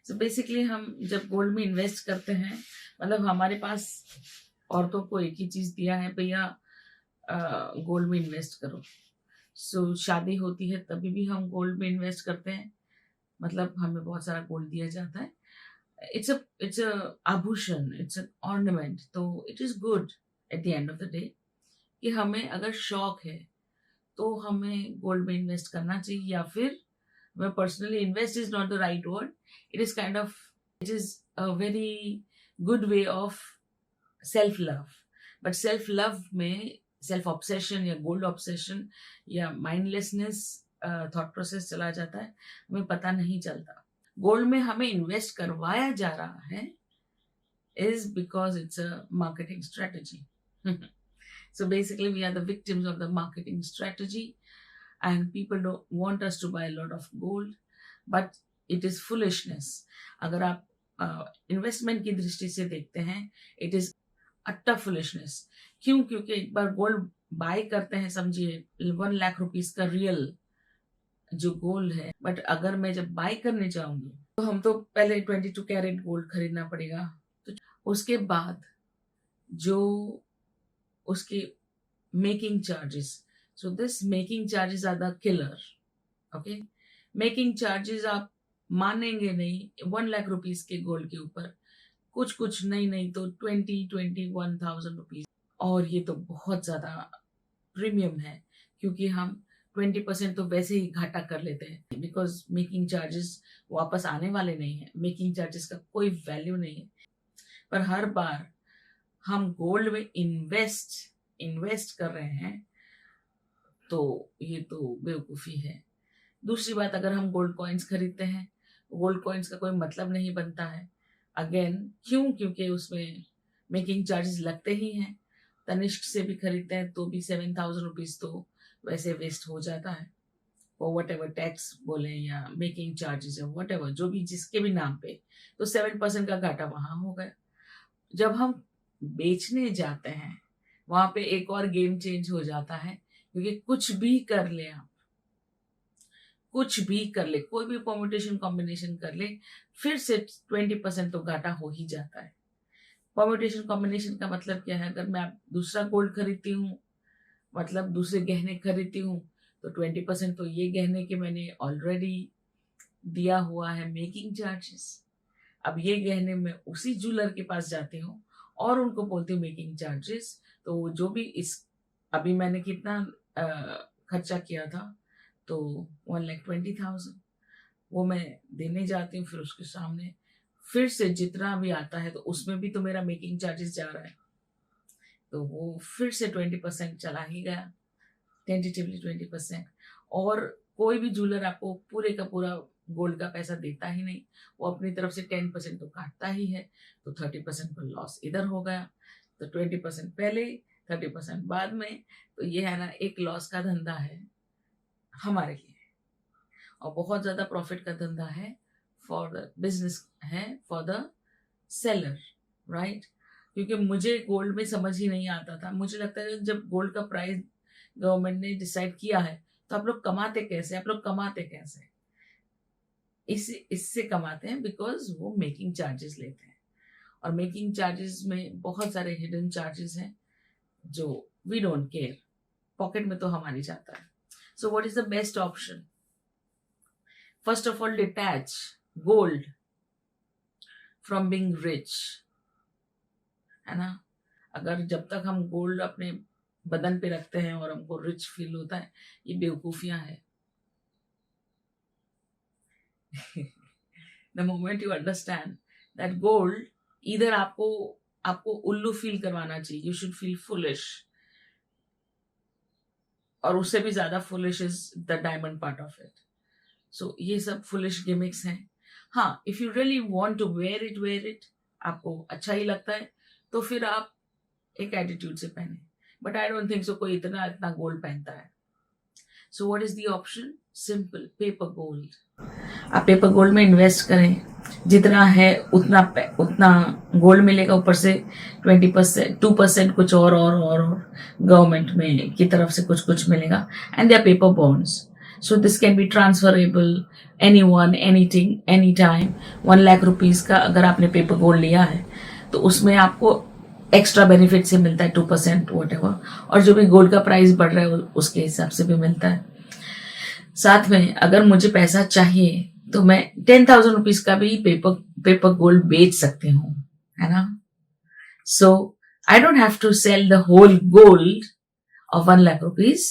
So basically हम जब gold में इन्वेस्ट करते हैं, मतलब हमारे पास औरतों को एक ही चीज़ दिया है, भैया गोल्ड में इन्वेस्ट करो। सो शादी होती है तभी भी हम गोल्ड में इन्वेस्ट करते हैं, मतलब हमें बहुत सारा गोल्ड दिया जाता है। इट्स अ आभूषण, इट्स एन ऑर्नामेंट, तो it is good at the end of the day कि हमें अगर शौक है तो हमें गोल्ड में इन्वेस्ट करना चाहिए, या फिर मैं personally, invest is not the right word, it is kind of, it is a very good way of self love. But self love में सेल्फ ऑब्सेशन या गोल्ड ऑब्सेशन या माइंडलेसनेस थॉट प्रोसेस चला जाता है, हमें पता नहीं चलता। गोल्ड में हमें इन्वेस्ट करवाया जा रहा है is because it's a marketing strategy. So basically we are the victims of the marketing strategy, and people don't want us to buy a lot of gold, but it is foolishness. अगर आप investment की दृष्टि से देखते हैं, it is atta foolishness. क्यों? क्योंकि एक बार गोल्ड बाय करते हैं, समझिए 1 लाख रुपीस का रियल जो गोल्ड है, बट अगर मैं जब बाय करने जाऊंगी तो हम तो पहले 22 कैरेट गोल्ड खरीदना पड़ेगा, तो उसके बाद जो उसके making charges, so this making charges are the killer. Okay, making charges आप मानेंगे नहीं, 1 लाख रुपीस के गोल्ड के ऊपर कुछ नहीं तो 21,000 रुपीज, और ये तो बहुत ज्यादा प्रीमियम है, क्योंकि हम 20% तो वैसे ही घाटा कर लेते हैं, बिकॉज मेकिंग चार्जेस वापस आने वाले नहीं है, मेकिंग चार्जेस का कोई वैल्यू नहीं है। पर हर बार हम गोल्ड में इन्वेस्ट कर रहे हैं, तो ये तो बेवकूफ़ी है। दूसरी बात, अगर हम गोल्ड कॉइन्स खरीदते हैं, गोल्ड कॉइन्स का कोई मतलब नहीं बनता है। अगेन क्यों? क्योंकि उसमें मेकिंग चार्जेस लगते ही हैं। तनिष्क से भी खरीदते हैं तो भी 7,000 रुपीज़ तो वैसे वेस्ट हो जाता है, और वट एवर टैक्स बोले या मेकिंग चार्जेस या वट एवर, जो भी जिसके भी नाम पे, तो 7% का घाटा वहाँ हो गया। जब हम बेचने जाते हैं, वहां पे एक और गेम चेंज हो जाता है, क्योंकि कुछ भी कर ले आप, कुछ भी कर ले, कोई भी परम्यूटेशन कॉम्बिनेशन कर ले, फिर से 20% तो घाटा हो ही जाता है। परम्यूटेशन कॉम्बिनेशन का मतलब क्या है? अगर मैं दूसरा गोल्ड खरीदती हूँ, मतलब दूसरे गहने खरीदती हूँ, तो 20% तो ये गहने के मैंने ऑलरेडी दिया हुआ है मेकिंग चार्जेस। अब ये गहने में उसी ज्वेलर के पास जाती हूँ और उनको बोलती हूँ मेकिंग चार्जेस, तो जो भी इस अभी मैंने कितना खर्चा किया था, तो 1,20,000 वो मैं देने जाती हूँ, फिर उसके सामने फिर से जितना भी आता है तो उसमें भी तो मेरा मेकिंग चार्जेस जा रहा है, तो वो फिर से 20% चला ही गया, टेंटेटिवली 20%। और कोई भी ज्वेलर आपको पूरे का पूरा गोल्ड का पैसा देता ही नहीं, वो अपनी तरफ से 10% तो काटता ही है, तो 30% का लॉस इधर हो गया। तो 20% पहले, 30% बाद में, तो ये है ना, एक लॉस का धंधा है हमारे लिए, और बहुत ज़्यादा प्रॉफिट का धंधा है फॉर द बिजनेस, है फॉर द सेलर, राइट? क्योंकि मुझे गोल्ड में समझ ही नहीं आता था। मुझे लगता है जब गोल्ड का प्राइस गवर्नमेंट ने डिसाइड किया है, तो आप लोग कमाते कैसे? आप लोग कमाते कैसे? इससे कमाते हैं बिकॉज वो मेकिंग चार्जेस लेते हैं, और मेकिंग चार्जेस में बहुत सारे हिडन चार्जेस हैं जो वी डोंट केयर, पॉकेट में तो हमारी जाता है। So what is the best option? First of all, detach gold from being rich, है ना? अगर जब तक हम गोल्ड अपने बदन पे रखते हैं और हमको रिच फील होता है, ये बेवकूफियां है। The moment you understand that gold, either आपको उल्लू फील करवाना चाहिए, you should feel foolish, और उससे भी ज्यादा foolish is the diamond part of it. So ये सब foolish gimmicks हैं। हाँ, if you really want to wear it, आपको अच्छा ही लगता है, तो फिर आप एक एटीट्यूड से पहने, but I don't think so कोई इतना गोल्ड पहनता है। So what is the option? Simple, paper gold. आप पेपर गोल्ड में इन्वेस्ट करें, जितना है उतना गोल्ड मिलेगा, ऊपर से 20%, 2% कुछ और गवर्नमेंट में की तरफ से कुछ मिलेगा, and they are paper bonds. So this can be transferable any one, anything, any time. 1 lakh rupees का अगर आपने पेपर गोल्ड लिया है तो उसमें आपको एक्स्ट्रा बेनिफिट से मिलता है 2% वट एवर, और जो भी गोल्ड का प्राइस बढ़ रहा है उसके हिसाब से भी मिलता है। साथ में अगर मुझे पैसा चाहिए तो मैं 10,000 रुपीज का भी पेपर गोल्ड बेच सकती हूँ, है ना। So I don't have to sell the whole gold of 1 lakh rupees.